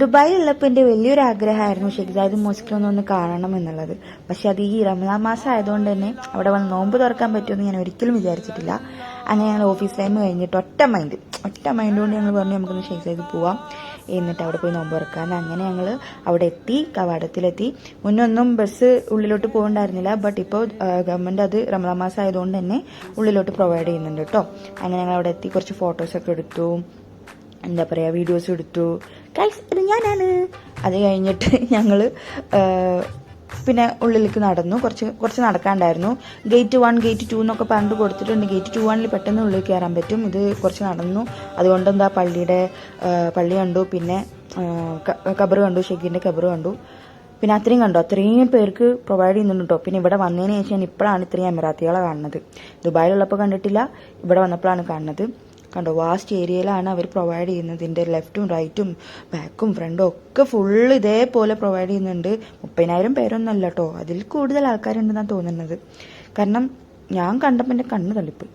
ദുബായിലുള്ളപ്പോൾ എൻ്റെ വലിയൊരു ആഗ്രഹമായിരുന്നു ഷെയ്ഖ് സായിദ് മോസ്കിലൊന്ന് കാണണം എന്നുള്ളത്. പക്ഷെ അത് ഈ റമദാൻ മാസം ആയതുകൊണ്ട് തന്നെ അവിടെ വന്ന് നോമ്പ് തുറക്കാൻ പറ്റുമെന്ന് ഞാൻ ഒരിക്കലും വിചാരിച്ചിട്ടില്ല. അങ്ങനെ ഞങ്ങൾ ഓഫീസ് ടൈം കഴിഞ്ഞിട്ട് ഒറ്റ മൈൻഡ് കൊണ്ട് ഞങ്ങൾ പറഞ്ഞു നമുക്കൊന്ന് ഷെയ്ഖ് സായിദ് പോവാം, എന്നിട്ട് അവിടെ പോയി നോമ്പ് തുറക്കാൻ. അങ്ങനെ ഞങ്ങൾ അവിടെ എത്തി, കവാടത്തിലെത്തി. മുന്നൊന്നും ബസ് ഉള്ളിലോട്ട് പോകണ്ടായിരുന്നില്ല, ബട്ട് ഇപ്പോൾ ഗവൺമെൻറ് അത് റമദാൻ മാസം ആയതുകൊണ്ട് തന്നെ ഉള്ളിലോട്ട് പ്രൊവൈഡ് ചെയ്യുന്നുണ്ട് കേട്ടോ. അങ്ങനെ ഞങ്ങൾ അവിടെ എത്തി, കുറച്ച് ഫോട്ടോസൊക്കെ എടുത്തു, എന്താ പറയുക, വീഡിയോസ് എടുത്തു. ഗൈസ് ഇത് ഞാനാണ്. അത് കഴിഞ്ഞിട്ട് ഞങ്ങൾ പിന്നെ ഉള്ളിലേക്ക് നടന്നു. കുറച്ച് നടക്കാണ്ടായിരുന്നു. ഗേറ്റ് 1 ഗേറ്റ് 2 എന്നൊക്കെ പറഞ്ഞിട്ട് കൊടുത്തിട്ടുണ്ട്. ഗേറ്റ് 2-1 പെട്ടെന്ന് ഉള്ളിൽ കയറാൻ പറ്റും. ഇത് കുറച്ച് നടന്നു. അതുകൊണ്ട് എന്താ പള്ളി കണ്ടു, പിന്നെ ഖബർ കണ്ടു, ഷെയ്ഖിൻ്റെ ഖബർ കണ്ടു. പിന്നെ അത്രയും പേർക്ക് പ്രൊവൈഡ് ചെയ്യുന്നുണ്ട് കേട്ടോ. പിന്നെ ഇവിടെ വന്നതിന് ശേഷം ഞാൻ ഇപ്പോഴാണ് ഇത്രയും എമിറാത്തികളെ കാണുന്നത്. ദുബായിലുള്ളപ്പോൾ കണ്ടിട്ടില്ല, ഇവിടെ വന്നപ്പോഴാണ് കാണുന്നത്. കണ്ടോ, വാസ്റ്റ് ഏരിയയിലാണ് അവർ പ്രൊവൈഡ് ചെയ്യുന്നത്. ഇതിൻ്റെ ലെഫ്റ്റും റൈറ്റും ബാക്കും ഫ്രണ്ടും ഒക്കെ ഫുള്ള് ഇതേപോലെ പ്രൊവൈഡ് ചെയ്യുന്നുണ്ട്. 30,000 പേരൊന്നും അല്ല കേട്ടോ, അതിൽ കൂടുതൽ ആൾക്കാരുണ്ടെന്നാണ് തോന്നുന്നത്. കാരണം ഞാൻ കണ്ടപ്പോൾ എൻ്റെ കണ്ണ് തള്ളിപ്പോയി.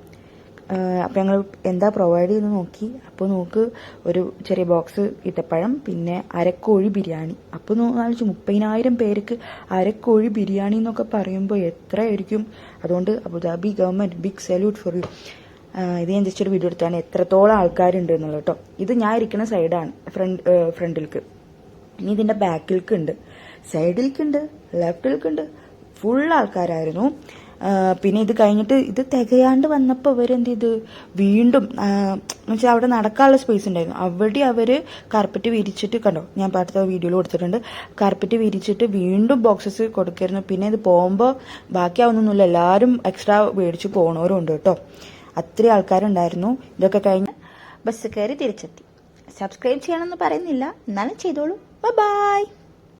അപ്പം ഞങ്ങൾ എന്താ പ്രൊവൈഡ് ചെയ്യുന്നത് നോക്കി. അപ്പോൾ നോക്ക്, ഒരു ചെറിയ ബോക്സ് ഈത്തപ്പഴം, പിന്നെ അരക്കോഴി ബിരിയാണി. അപ്പോൾ ആലോചിച്ചു 30,000 പേർക്ക് അരക്കോഴി ബിരിയാണി എന്നൊക്കെ പറയുമ്പോൾ എത്രയായിരിക്കും. അതുകൊണ്ട് Abu Dhabi government big salute for you. ഇത് ഞാൻ ജസ്റ്റ് ഒരു വീഡിയോ എടുത്താണ് എത്രത്തോളം ആൾക്കാരുണ്ട് എന്നുള്ളത് കേട്ടോ. ഇത് ഞാൻ ഇരിക്കുന്ന സൈഡാണ്, ഫ്രണ്ടിലേക്ക്. ഇനി ഇതിൻ്റെ ബാക്കിലേക്കുണ്ട്, സൈഡിലേക്കുണ്ട്, ലെഫ്റ്റിലേക്കുണ്ട്, ഫുൾ ആൾക്കാരായിരുന്നു. പിന്നെ ഇത് കഴിഞ്ഞിട്ട് ഇത് തികയാണ്ട് വന്നപ്പോൾ അവരെന്ത് ചെയ്ത് വീണ്ടും എന്നുവെച്ചാൽ അവിടെ നടക്കാനുള്ള സ്പേസ് ഉണ്ടായിരുന്നു. അവിടെ അവർ കാർപ്പറ്റ് വിരിച്ചിട്ട്, കണ്ടോ ഞാൻ അടുത്ത വീഡിയോയിൽ കൊടുത്തിട്ടുണ്ട്, കാർപ്പറ്റ് വിരിച്ചിട്ട് വീണ്ടും ബോക്സസ് കൊടുക്കായിരുന്നു. പിന്നെ ഇത് പോകുമ്പോൾ ബാക്കിയാവുന്നൊന്നുമില്ല, എല്ലാവരും എക്സ്ട്രാ മേടിച്ച് പോകണവരും ഉണ്ട് കേട്ടോ. അത്രയും ആൾക്കാരുണ്ടായിരുന്നു. ഇതൊക്കെ കഴിഞ്ഞ് ബസ് കയറി തിരിച്ചെത്തി. സബ്സ്ക്രൈബ് ചെയ്യണമെന്ന് പറയുന്നില്ല, എന്നാലും ചെയ്തോളൂ. ബൈ.